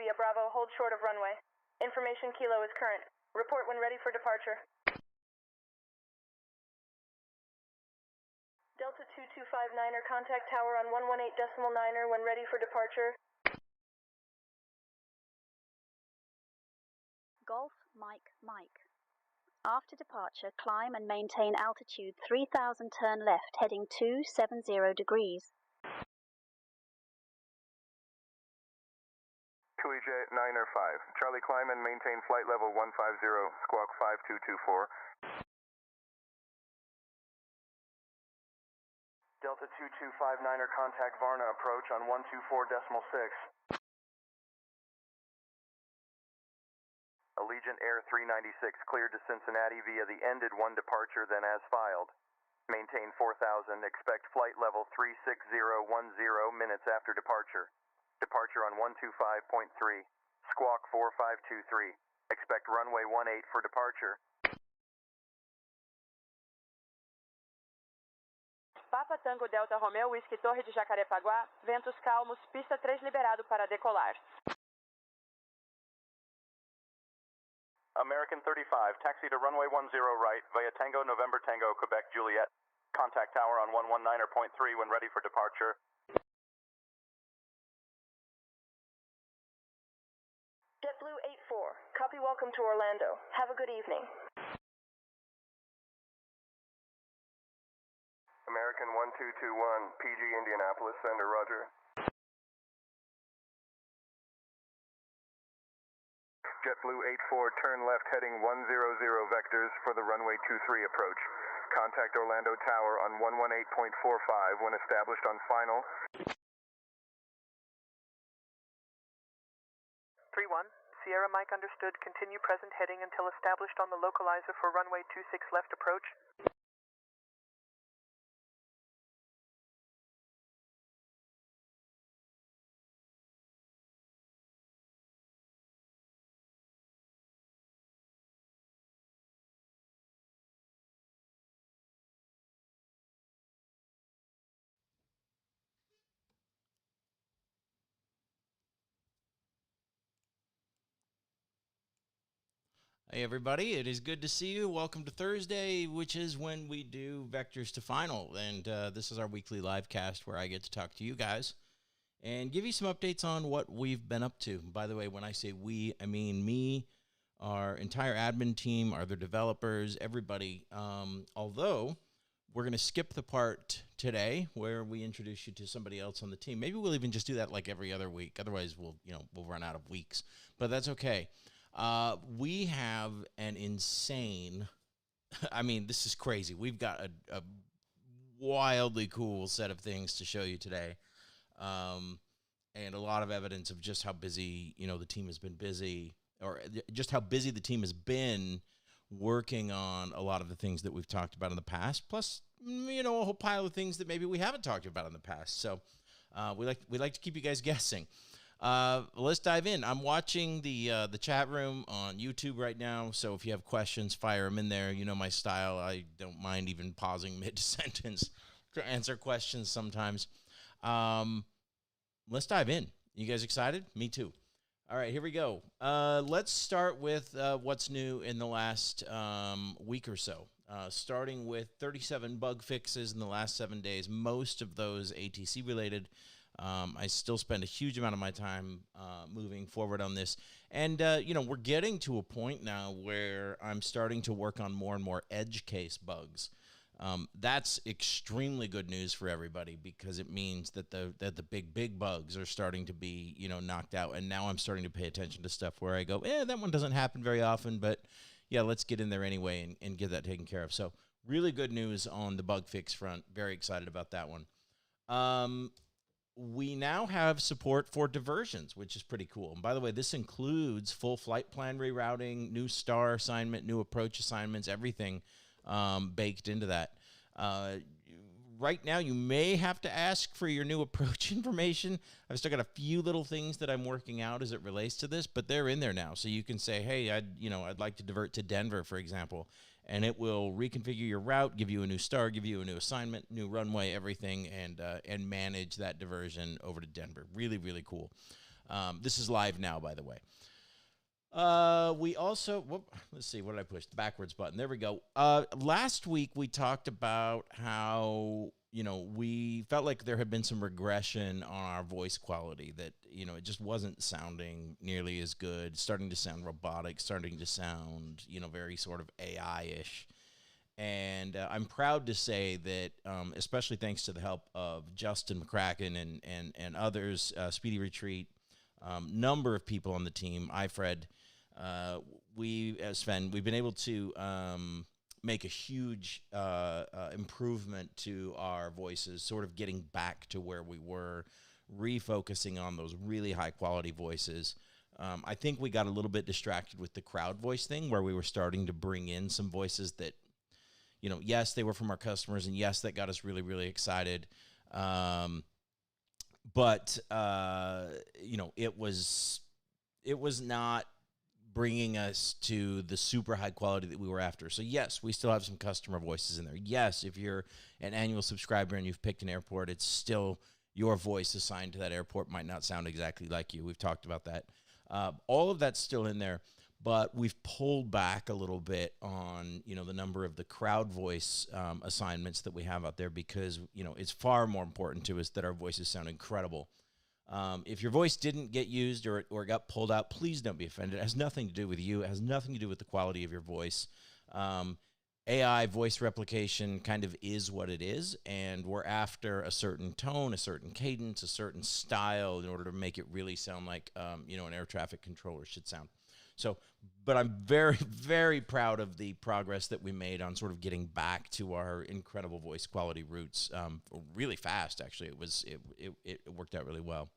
via Bravo, hold short of runway. Information Kilo is current. Report when ready for departure. Delta 2259er, contact tower on 118.9er when ready for departure. Golf Mike Mike. After departure, climb and maintain altitude 3000, turn left, heading 270 degrees. 2EJ 905. Charlie, climb and maintain flight level 150, squawk 5224. Delta 2259er, contact Varna approach on 124.6. Allegiant Air 396, cleared to Cincinnati via the ended one departure, then as filed. Maintain 4000, expect flight level 36010 minutes after departure. Departure on 125.3, squawk 4523. Expect runway 18 for departure. Papa Tango Delta Romeo, Whisky Torre de Jacarepaguá, ventos calmos, pista 3 liberado para decolar. American 35, taxi to runway 10 right, via Tango November Tango, Quebec Juliet. Contact tower on 119.3 when ready for departure. JetBlue 84, copy, welcome to Orlando. Have a good evening. American 1221, PG Indianapolis, sender, roger. JetBlue 84, turn left heading 100 vectors for the runway 23 approach. Contact Orlando Tower on 118.45 when established on final. 3-1, Sierra Mike understood. Continue present heading until established on the localizer for runway 26 left approach. Hey everybody, it is good to see you. Welcome to Thursday, which is when we do Vectors to Final. And this is our weekly live cast where I get to talk to you guys and give you some updates on what we've been up to. By the way, when I say we, I mean me, our entire admin team, our other developers, everybody. Although we're going to skip the part today where we introduce you to somebody else on the team. Maybe we'll even just do that like every other week. Otherwise, we'll run out of weeks. But that's okay. We have an insane, I mean, this is crazy. We've got a wildly cool set of things to show you today. And a lot of evidence of just how busy, the team has been busy, or just how busy the team has been working on a lot of the things that we've talked about in the past, plus, a whole pile of things that maybe we haven't talked about in the past. So we like to keep you guys guessing. Let's dive in. I'm watching the chat room on YouTube right now, so if you have questions, fire them in there. You know my style. I don't mind even pausing mid-sentence to answer questions sometimes. Let's dive in. You guys excited? Me too. All right, here we go. Let's start with what's new in the last week or so, starting with 37 bug fixes in the last 7 days, most of those ATC related. I still spend a huge amount of my time moving forward on this. And, we're getting to a point now where I'm starting to work on more and more edge case bugs. That's extremely good news for everybody because it means that the big bugs are starting to be, knocked out. And now I'm starting to pay attention to stuff where I go, that one doesn't happen very often, but yeah, let's get in there anyway and get that taken care of. So really good news on the bug fix front. Very excited about that one. We now have support for diversions, which is pretty cool. And by the way, this includes full flight plan rerouting, new star assignment, new approach assignments, everything baked into that. Right now, you may have to ask for your new approach information. I've still got a few little things that I'm working out as it relates to this, but they're in there now. So you can say, hey, I'd like to divert to Denver, for example, and it will reconfigure your route, give you a new star, give you a new assignment, new runway, everything, and manage that diversion over to Denver. Really, really cool. This is live now, by the way. We also, let's see, what did I push? The backwards button. There we go. Last week we talked about how, we felt like there had been some regression on our voice quality, that, it just wasn't sounding nearly as good, starting to sound robotic, starting to sound, very sort of AI-ish. And I'm proud to say that, especially thanks to the help of Justin McCracken and others, Speedy Retreat, number of people on the team, Fred, Sven, we've been able to make a huge improvement to our voices, sort of getting back to where we were, refocusing on those really high-quality voices. I think we got a little bit distracted with the crowd voice thing, where we were starting to bring in some voices that, yes, they were from our customers, and yes, that got us really, really excited. But it was not bringing us to the super high quality that we were after. So yes, we still have some customer voices in there. Yes, if you're an annual subscriber and you've picked an airport, it's still your voice assigned to that airport might not sound exactly like you. We've talked about that. All of that's still in there, but we've pulled back a little bit on, the number of the crowd voice assignments that we have out there, because, it's far more important to us that our voices sound incredible. If your voice didn't get used or got pulled out, please don't be offended. It has nothing to do with you. It has nothing to do with the quality of your voice. AI voice replication kind of is what it is, and we're after a certain tone, a certain cadence, a certain style in order to make it really sound like, an air traffic controller should sound. So, but I'm very, very proud of the progress that we made on sort of getting back to our incredible voice quality roots, really fast, actually. It worked out really well.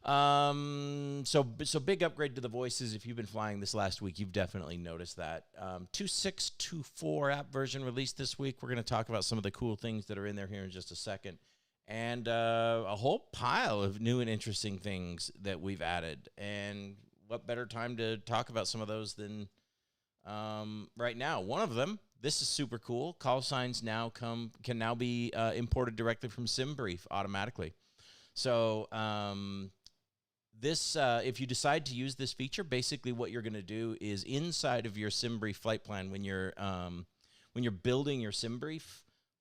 So big upgrade to the voices. If you've been flying this last week, you've definitely noticed that. 2.6.2.4 app version released this week. We're going to talk about some of the cool things that are in there here in just a second. And a whole pile of new and interesting things that we've added. And what better time to talk about some of those than right now? One of them, this is super cool. Call signs can now be imported directly from SimBrief automatically. So if you decide to use this feature, basically what you're going to do is inside of your SimBrief flight plan, when you're building your SimBrief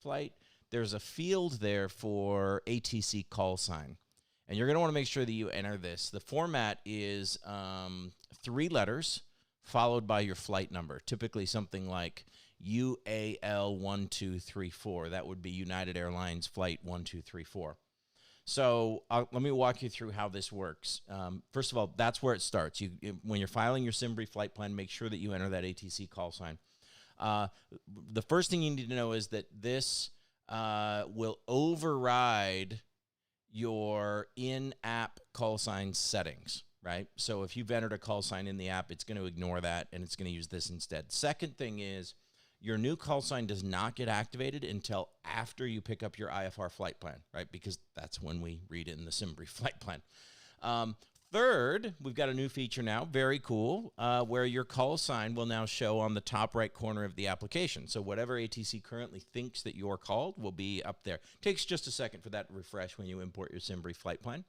flight, there's a field there for ATC call sign. And you're going to want to make sure that you enter this. The format is 3 letters followed by your flight number, typically something like UAL1234. That would be United Airlines Flight 1234. So let me walk you through how this works. First of all, that's where it starts. When you're filing your SimBrief flight plan, make sure that you enter that ATC call sign. The first thing you need to know is that this will override your in-app call sign settings, right? So if you've entered a call sign in the app, it's going to ignore that, and it's going to use this instead. Second thing is, your new call sign does not get activated until after you pick up your IFR flight plan, right? Because that's when we read it in the SimBrief flight plan. Third, we've got a new feature now, very cool, where your call sign will now show on the top right corner of the application. So whatever ATC currently thinks that you're called will be up there. Takes just a second for that to refresh when you import your SimBrief flight plan.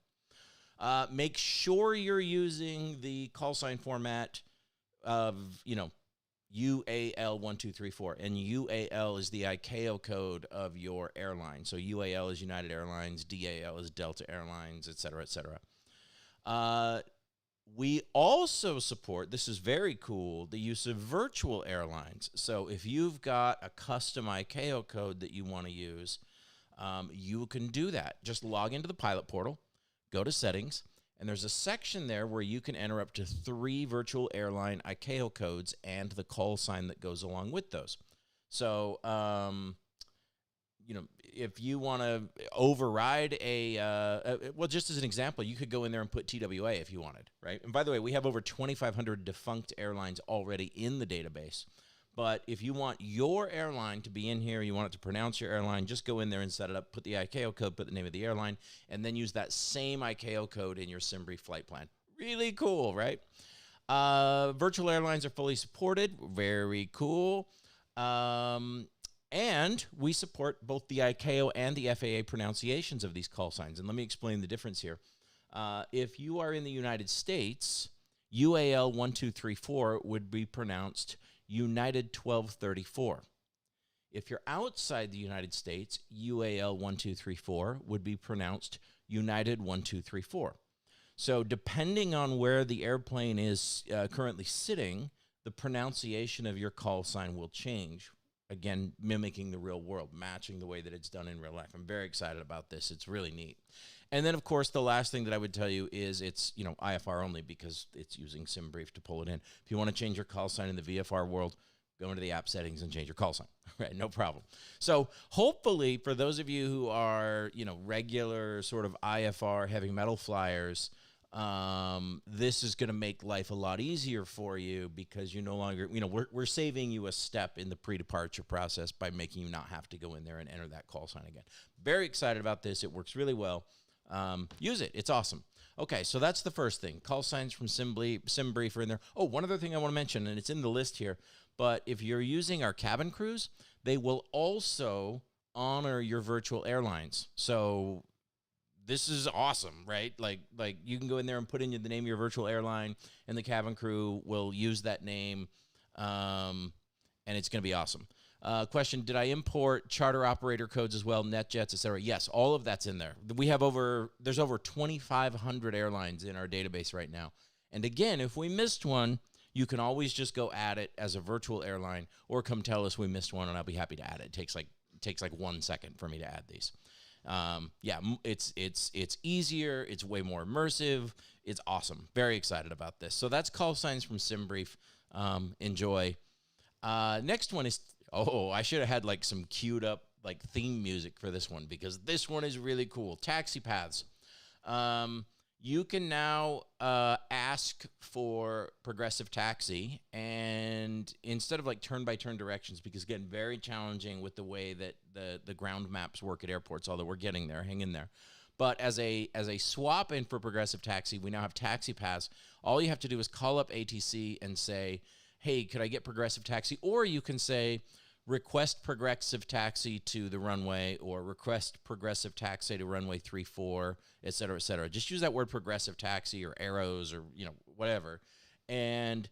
Make sure you're using the call sign format of, UAL1234, and UAL is the ICAO code of your airline. So UAL is United Airlines, DAL is Delta Airlines, et cetera, et cetera. We also support, this is very cool, the use of virtual airlines. So if you've got a custom ICAO code that you want to use, you can do that. Just log into the pilot portal, go to settings, and there's a section there where you can enter up to 3 virtual airline ICAO codes and the call sign that goes along with those. So, if you want to override well, just as an example, you could go in there and put TWA if you wanted, right? And by the way, we have over 2,500 defunct airlines already in the database. But if you want your airline to be in here, you want it to pronounce your airline, just go in there and set it up, put the ICAO code, put the name of the airline, and then use that same ICAO code in your SimBrief flight plan. Really cool, right? Virtual airlines are fully supported. Very cool. And we support both the ICAO and the FAA pronunciations of these call signs. And let me explain the difference here. If you are in the United States, UAL 1234 would be pronounced United 1234. If you're outside the United States, UAL 1234 would be pronounced United 1234. So depending on where the airplane is currently sitting, the pronunciation of your call sign will change. Again, mimicking the real world, matching the way that it's done in real life. I'm very excited about this. It's really neat. And then, of course, the last thing that I would tell you is it's, IFR only because it's using SimBrief to pull it in. If you want to change your call sign in the VFR world, go into the app settings and change your call sign. Right, no problem. So hopefully for those of you who are, regular sort of IFR heavy metal flyers, this is going to make life a lot easier for you because you no longer, we're saving you a step in the pre-departure process by making you not have to go in there and enter that call sign again. Very excited about this. It works really well. Use it. It's awesome. Okay, so that's the first thing. Call signs from SimBrief are in there. Oh, one other thing I want to mention, and it's in the list here, but if you're using our cabin crews, they will also honor your virtual airlines. So this is awesome, right? Like you can go in there and put in the name of your virtual airline, and the cabin crew will use that name, and it's going to be awesome. Question, did I import charter operator codes as well, NetJets, et cetera? Yes, all of that's in there. There's over 2,500 airlines in our database right now. And again, if we missed one, you can always just go add it as a virtual airline or come tell us we missed one, and I'll be happy to add it. It takes like 1 second for me to add these. It's easier. It's way more immersive. It's awesome. Very excited about this. So that's call signs from SimBrief. Enjoy. Next one is, I should have had like some queued up like theme music for this one because this one is really cool. TaxiPaths. You can now ask for progressive taxi, and instead of like turn-by-turn directions, because again, very challenging with the way that the ground maps work at airports, although we're getting there, hang in there. But as a swap in for progressive taxi, we now have TaxiPaths. All you have to do is call up ATC and say, hey, could I get progressive taxi? Or you can say, request progressive taxi to the runway, or request progressive taxi to runway 34, et cetera, et cetera. Just use that word progressive taxi or arrows or, whatever. And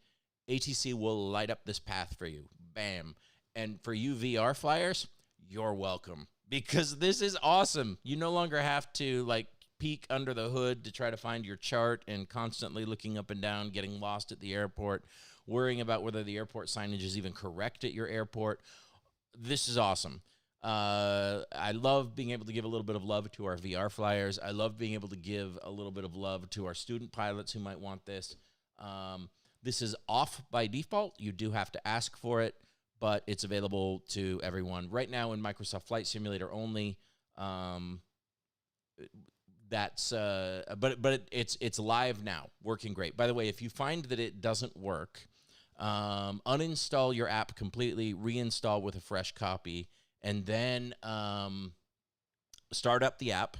ATC will light up this path for you. Bam. And for you VR flyers, you're welcome because this is awesome. You no longer have to like peek under the hood to try to find your chart and constantly looking up and down, getting lost at the airport, worrying about whether the airport signage is even correct at your airport. This is awesome. I love being able to give a little bit of love to our VR flyers. I love being able to give a little bit of love to our student pilots who might want this. This is off by default. You do have to ask for it, but it's available to everyone. Right now in Microsoft Flight Simulator only. It's live now, working great. By the way, if you find that it doesn't work, uninstall your app completely, reinstall with a fresh copy, and then start up the app.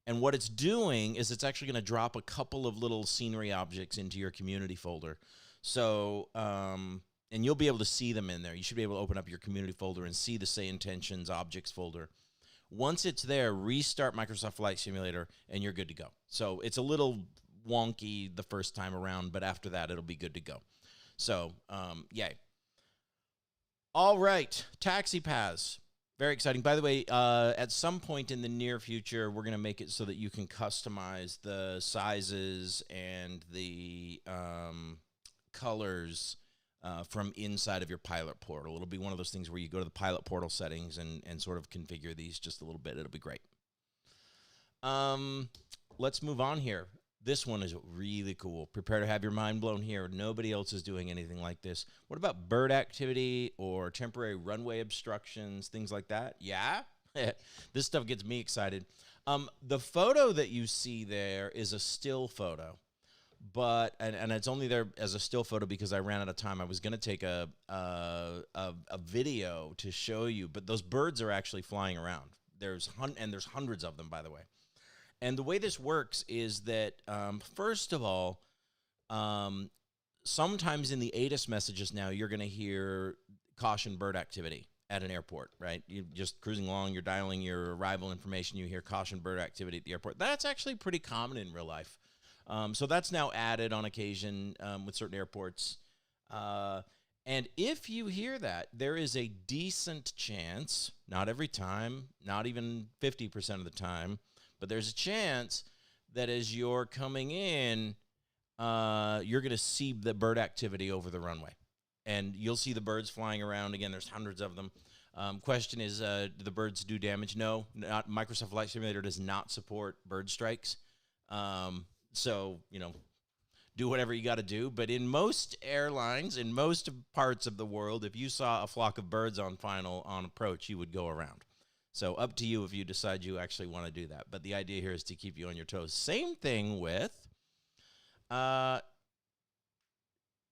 And what it's doing is it's actually going to drop a couple of little scenery objects into your community folder. So, and you'll be able to see them in there. You should be able to open up your community folder and see the SayIntentions objects folder. Once it's there, restart Microsoft Flight Simulator, and you're good to go. So it's a little wonky the first time around, but after that, it'll be good to go. So, yay. All right, TaxiPaths. Very exciting. By the way, at some point in the near future, we're going to make it so that you can customize the sizes and the colors from inside of your pilot portal. It'll be one of those things where you go to the pilot portal settings and sort of configure these just a little bit. It'll be great. Let's move on here. This one is really cool. Prepare to have your mind blown here. Nobody else is doing anything like this. What about bird activity or temporary runway obstructions, things like that? Yeah? This stuff gets me excited. The photo that you see there is a still photo. But and it's only there as a still photo because I ran out of time. I was going to take a video to show you, but those birds are actually flying around. There's hundreds of them, by the way. And the way this works is that first of all, sometimes in the ATIS messages now you're going to hear caution bird activity, at an airport, right? You're just cruising along, you're dialing your arrival information, you hear caution bird activity at the airport. That's actually pretty common in real life. So that's now added on occasion with certain airports. And if you hear that, there is a decent chance, not every time, not even 50% of the time, but there's a chance that as you're coming in, you're going to see the bird activity over the runway. And you'll see the birds flying around. Again, there's hundreds of them. Question is, do the birds do damage? No, Microsoft Flight Simulator does not support bird strikes. So, do whatever you got to do. But in most airlines, in most parts of the world, if you saw a flock of birds on approach, you would go around. So up to you if you decide you actually want to do that. But the idea here is to keep you on your toes. Same thing with,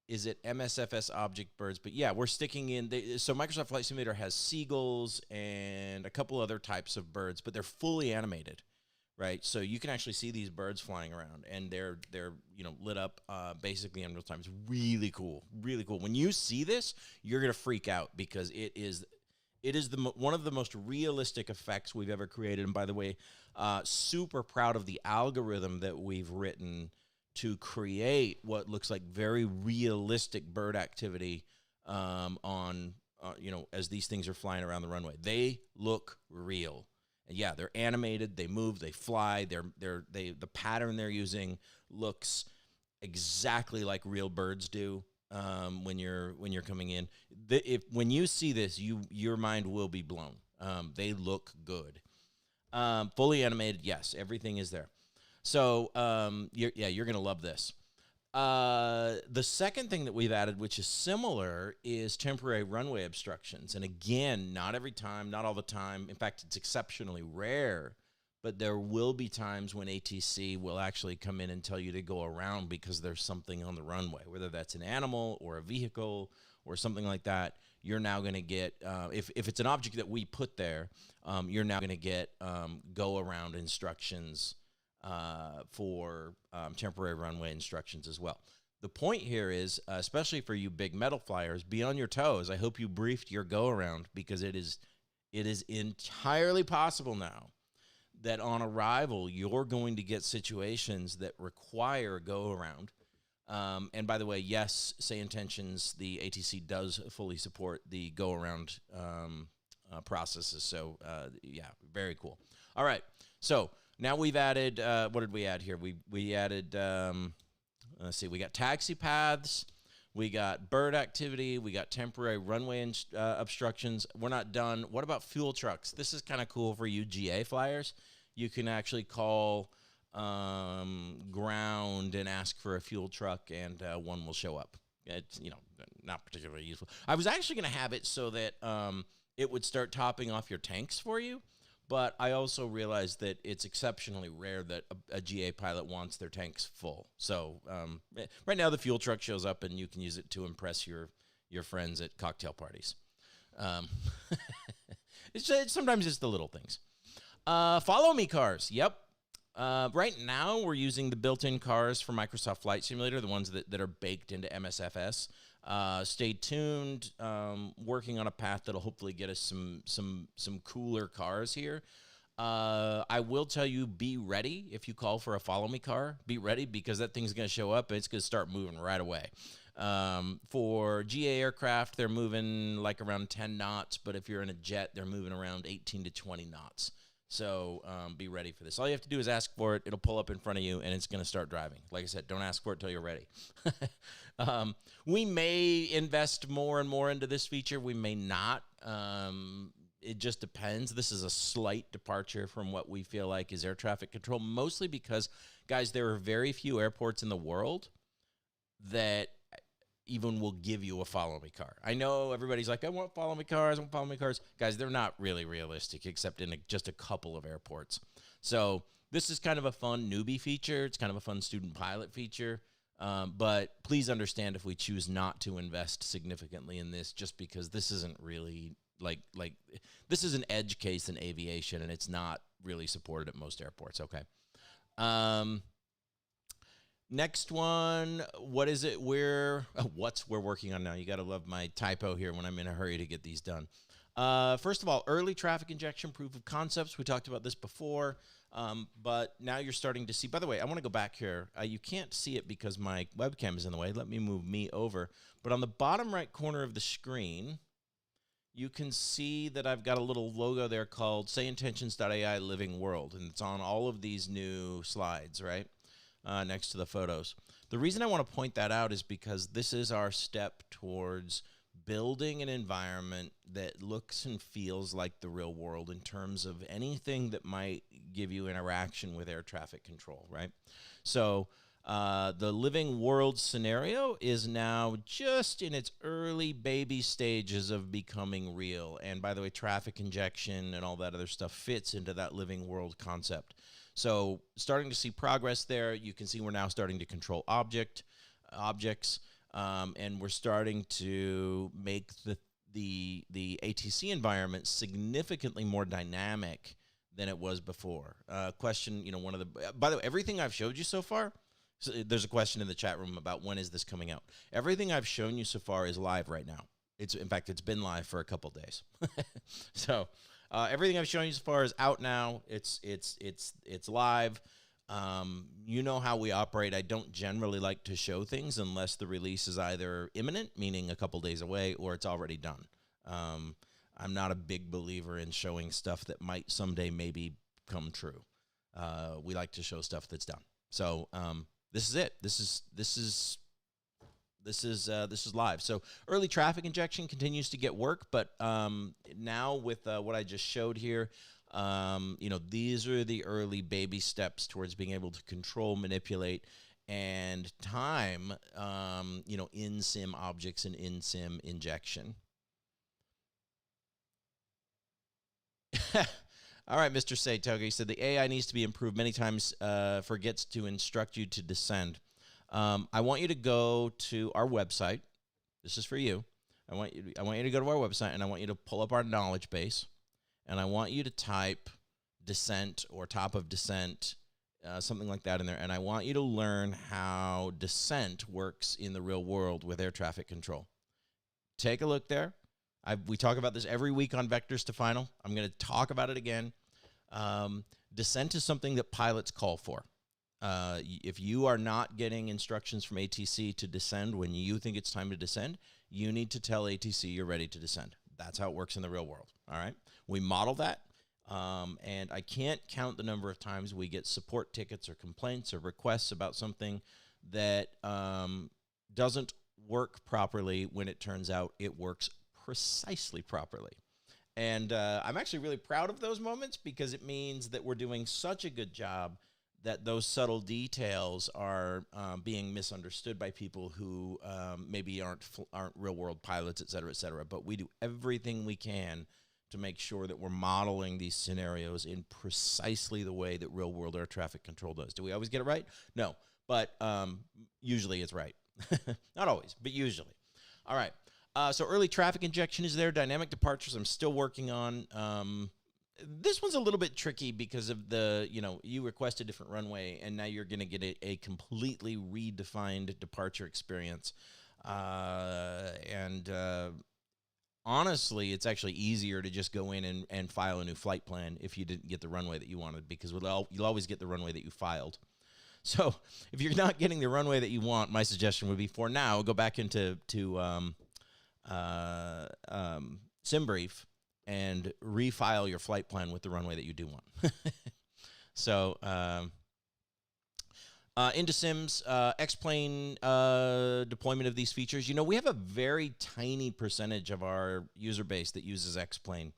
is it MSFS object birds? But yeah, we're sticking in. So Microsoft Flight Simulator has seagulls and a couple other types of birds, but they're fully animated. Right, so you can actually see these birds flying around, and they're lit up basically in real time. It's really cool, really cool. When you see this, you're gonna freak out because it is one of the most realistic effects we've ever created. And by the way, super proud of the algorithm that we've written to create what looks like very realistic bird activity as these things are flying around the runway. They look real. Yeah, they're animated, they move, they fly, the pattern they're using looks exactly like real birds do when you're coming in. When you see this, your mind will be blown. They look good. Fully animated, yes, everything is there. So you're going to love this. The second thing that we've added, which is similar, is temporary runway obstructions. And again, not every time, not all the time. In fact, it's exceptionally rare. But there will be times when ATC will actually come in and tell you to go around because there's something on the runway, whether that's an animal or a vehicle or something like that. You're now going to get, if it's an object that we put there, you're now going to get go around instructions for temporary runway instructions as well. The point here is, especially for you big metal flyers, be on your toes. I hope you briefed your go around because it is entirely possible now that on arrival you're going to get situations that require go around. And by the way, yes, SayIntentions, the ATC does fully support the go around processes. So yeah, very cool. All right, so. Now we've added, what did we add here? We added, let's see, we got TaxiPaths, we got bird activity, we got temporary runway obstructions. We're not done. What about fuel trucks? This is kind of cool for you GA flyers. You can actually call ground and ask for a fuel truck, and one will show up. It's, not particularly useful. I was actually going to have it so that it would start topping off your tanks for you. But I also realized that it's exceptionally rare that a GA pilot wants their tanks full. So right now the fuel truck shows up and you can use it to impress your friends at cocktail parties. Sometimes it's the little things. FollowMe cars. Yep. Right now we're using the built-in cars for Microsoft Flight Simulator, the ones that are baked into MSFS. Stay tuned. Working on a path that'll hopefully get us some cooler cars here. I will tell you, be ready if you call for a Follow Me car. Be ready because that thing's going to show up and it's going to start moving right away. For GA aircraft, they're moving like around 10 knots, but if you're in a jet, they're moving around 18 to 20 knots. So be ready for this. All you have to do is ask for it. It'll pull up in front of you, and it's going to start driving. Like I said, don't ask for it till you're ready. We may invest more and more into this feature. We may not. It just depends. This is a slight departure from what we feel like is air traffic control, mostly because, guys, there are very few airports in the world that even will give you a Follow Me car. I know everybody's like, I want Follow Me cars, I want Follow Me cars. Guys, they're not really realistic except in just a couple of airports. So this is kind of a fun newbie feature. It's kind of a fun student pilot feature. But please understand if we choose not to invest significantly in this, just because this isn't really like this is an edge case in aviation, and it's not really supported at most airports. Okay. Next one, what is it we're working on now? You got to love my typo here when I'm in a hurry to get these done. First of all, early traffic injection proof of concepts. We talked about this before, but now you're starting to see. By the way, I want to go back here. You can't see it because my webcam is in the way. Let me move me over. But on the bottom right corner of the screen, you can see that I've got a little logo there called SayIntentions.ai Living World, and it's on all of these new slides, right, next to the photos. The reason I want to point that out is because this is our step towards building an environment that looks and feels like the real world in terms of anything that might give you interaction with air traffic control, right? So the living world scenario is now just in its early baby stages of becoming real. And by the way, traffic injection and all that other stuff fits into that living world concept. So starting to see progress there. You can see we're now starting to control objects. And we're starting to make the ATC environment significantly more dynamic than it was before. Question, by the way, everything I've showed you so far, so there's a question in the chat room about when is this coming out. Everything I've shown you so far is live right now. In fact, it's been live for a couple days. So everything I've shown you so far is out now. It's live. You know how we operate. I don't generally like to show things unless the release is either imminent, meaning a couple days away, or it's already done. I'm not a big believer in showing stuff that might someday maybe come true. We like to show stuff that's done. So this is it. This is live. So early traffic injection continues to get work, but now with what I just showed here, these are the early baby steps towards being able to control, manipulate, and time, in-sim objects and in-sim injection. All right, Mr. Saytoga, he said the AI needs to be improved many times, forgets to instruct you to descend. I want you to go to our website. This is for you. I want you to go to our website, and I want you to pull up our knowledge base. And I want you to type descent or top of descent, something like that in there. And I want you to learn how descent works in the real world with air traffic control. Take a look there. We talk about this every week on Vectors to Final. I'm going to talk about it again. Descent is something that pilots call for. If you are not getting instructions from ATC to descend when you think it's time to descend, you need to tell ATC you're ready to descend. That's how it works in the real world, all right? We model that, and I can't count the number of times we get support tickets or complaints or requests about something that doesn't work properly when it turns out it works precisely properly. And I'm actually really proud of those moments because it means that we're doing such a good job that those subtle details are being misunderstood by people who maybe aren't real-world pilots, et cetera, but we do everything we can to make sure that we're modeling these scenarios in precisely the way that real-world air traffic control does. Do we always get it right? No, but usually it's right. Not always, but usually. All right, so early traffic injection is there. Dynamic departures I'm still working on. This one's a little bit tricky because of you request a different runway, and now you're going to get a completely redefined departure experience. Honestly, it's actually easier to just go in and file a new flight plan if you didn't get the runway that you wanted, because you'll always get the runway that you filed. So if you're not getting the runway that you want, my suggestion would be for now, go back into SimBrief and refile your flight plan with the runway that you do want. So into Sims, X-Plane deployment of these features. We have a very tiny percentage of our user base that uses X-Plane.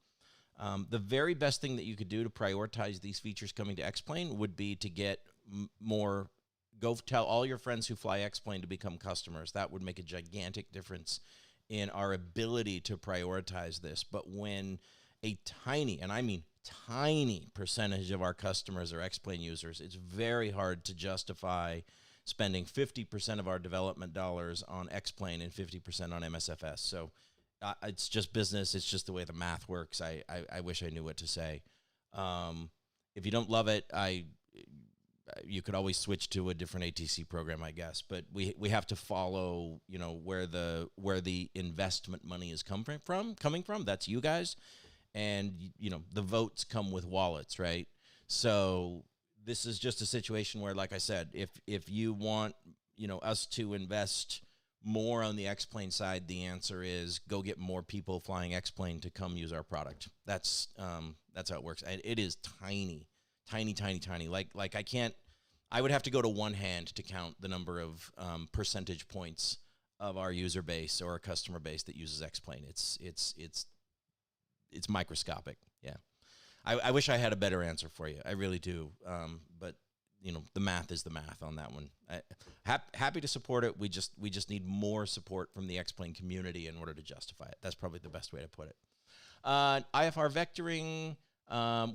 The very best thing that you could do to prioritize these features coming to X-Plane would be to get more, go tell all your friends who fly X-Plane to become customers. That would make a gigantic difference in our ability to prioritize this. But when a tiny, and I mean tiny, percentage of our customers are X-Plane users, it's very hard to justify spending 50% of our development dollars on X-Plane and 50% on MSFS. So it's just business. It's just the way the math works. I wish I knew what to say. If you don't love it, I you could always switch to a different ATC program, I guess. But we have to follow, where the investment money is coming from. That's you guys, and the votes come with wallets, right? So this is just a situation where, like I said, if you want us to invest more on the X-Plane side, the answer is go get more people flying X-Plane to come use our product. That's how it works. And it is tiny. Like I would have to go to one hand to count the number of percentage points of our user base or our customer base that uses X-Plane. It's microscopic. Yeah. I wish I had a better answer for you. I really do. But the math is the math on that one. Happy to support it. We just need more support from the X-Plane community in order to justify it. That's probably the best way to put it. IFR vectoring.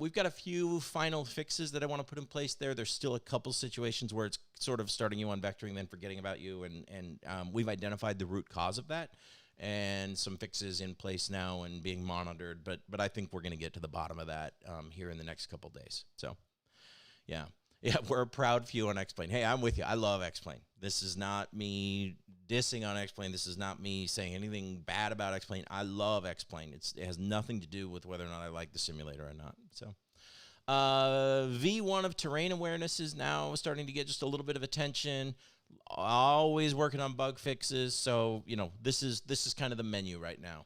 We've got a few final fixes that I want to put in place there. There's still a couple situations where it's sort of starting you on vectoring, then forgetting about you, and we've identified the root cause of that, and some fixes in place now and being monitored. But I think we're going to get to the bottom of that here in the next couple days. So, yeah, we're a proud few on X-Plane. Hey, I'm with you. I love X-Plane. This is not me dissing on X-Plane. This is not me saying anything bad about X-Plane. I love X-Plane. It has nothing to do with whether or not I like the simulator or not. So, V1 of terrain awareness is now starting to get just a little bit of attention. Always working on bug fixes. So, this is kind of the menu right now.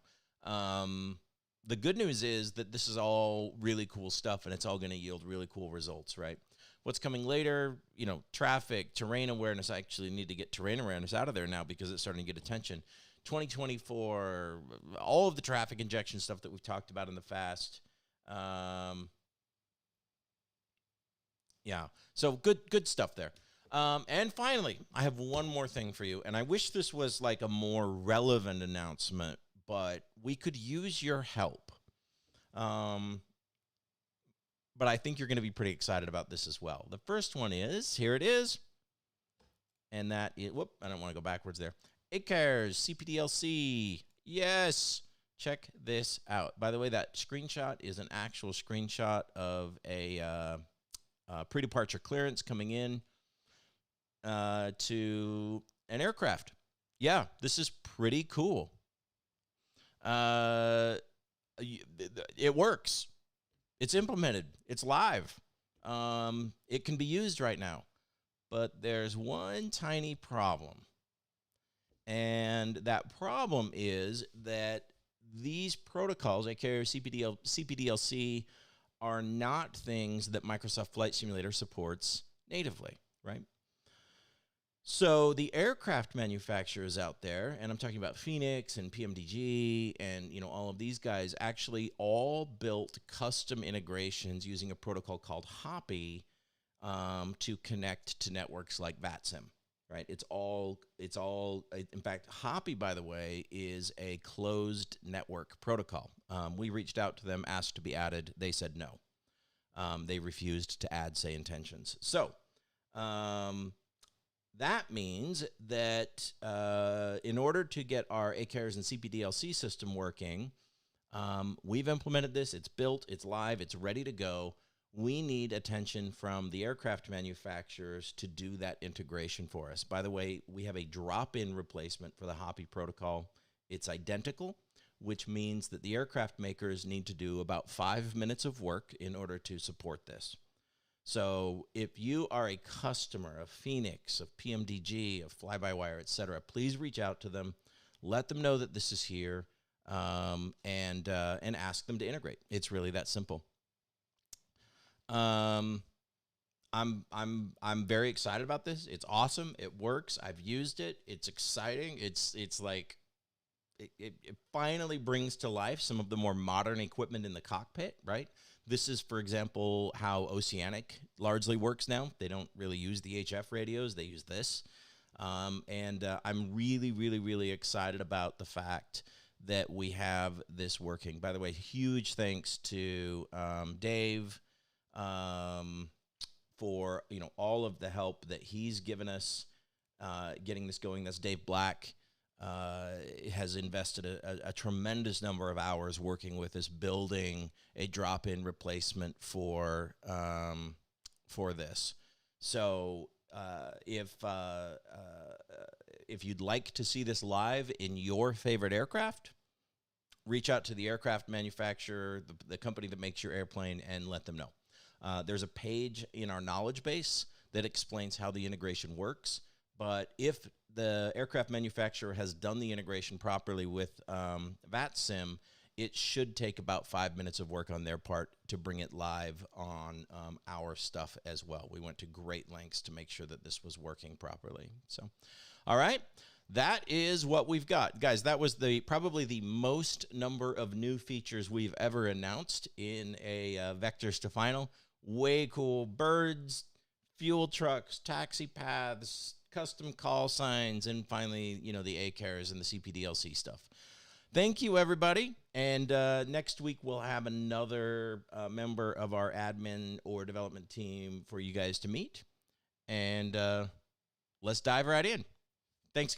The good news is that this is all really cool stuff, and it's all going to yield really cool results, right? What's coming later, traffic, terrain awareness. I actually need to get terrain awareness out of there now because it's starting to get attention. 2024, all of the traffic injection stuff that we've talked about in the past. Yeah, so good stuff there. And finally, I have one more thing for you, and I wish this was like a more relevant announcement, but we could use your help. But I think you're going to be pretty excited about this as well. The first one is, here it is, and that is, I don't want to go backwards there. ACARES, CPDLC, yes, check this out. By the way, that screenshot is an actual screenshot of a pre-departure clearance coming in to an aircraft. Yeah, this is pretty cool. It works. It's implemented. It's live. It can be used right now. But there's one tiny problem. And that problem is that these protocols, aka CPDLC, are not things that Microsoft Flight Simulator supports natively, right? So the aircraft manufacturers out there, and I'm talking about Phoenix and PMDG and all of these guys, actually all built custom integrations using a protocol called Hoppy to connect to networks like VATSIM, right? It's all. In fact, Hoppy, by the way, is a closed network protocol. We reached out to them, asked to be added. They said no. They refused to add SayIntentions. So. That means that in order to get our ACARES and CPDLC system working, we've implemented this. It's built. It's live. It's ready to go. We need attention from the aircraft manufacturers to do that integration for us. By the way, we have a drop-in replacement for the Hoppy protocol. It's identical, which means that the aircraft makers need to do about 5 minutes of work in order to support this. So if you are a customer of Phoenix, of PMDG, of Fly-by-Wire, et cetera, please reach out to them. Let them know that this is here, and ask them to integrate. It's really that simple. I'm very excited about this. It's awesome. It works. I've used it. It's exciting. It's like it finally brings to life some of the more modern equipment in the cockpit, right? This is, for example, how Oceanic largely works now. They don't really use the HF radios. They use this. And I'm really, really, really excited about the fact that we have this working. By the way, huge thanks to Dave for all of the help that he's given us getting this going. That's Dave Black. Has invested a tremendous number of hours working with us, building a drop-in replacement for this. So if you'd like to see this live in your favorite aircraft, reach out to the aircraft manufacturer, the company that makes your airplane, and let them know. There's a page in our knowledge base that explains how the integration works. But if the aircraft manufacturer has done the integration properly with VATSIM, it should take about 5 minutes of work on their part to bring it live on our stuff as well. We went to great lengths to make sure that this was working properly. So, all right, that is what we've got. Guys, that was probably the most number of new features we've ever announced in a Vectors to Final. Way cool. Birds, fuel trucks, TaxiPaths, custom call signs, and finally, the ACARES and the CPDLC stuff. Thank you, everybody. And next week, we'll have another member of our admin or development team for you guys to meet. And let's dive right in. Thanks, guys.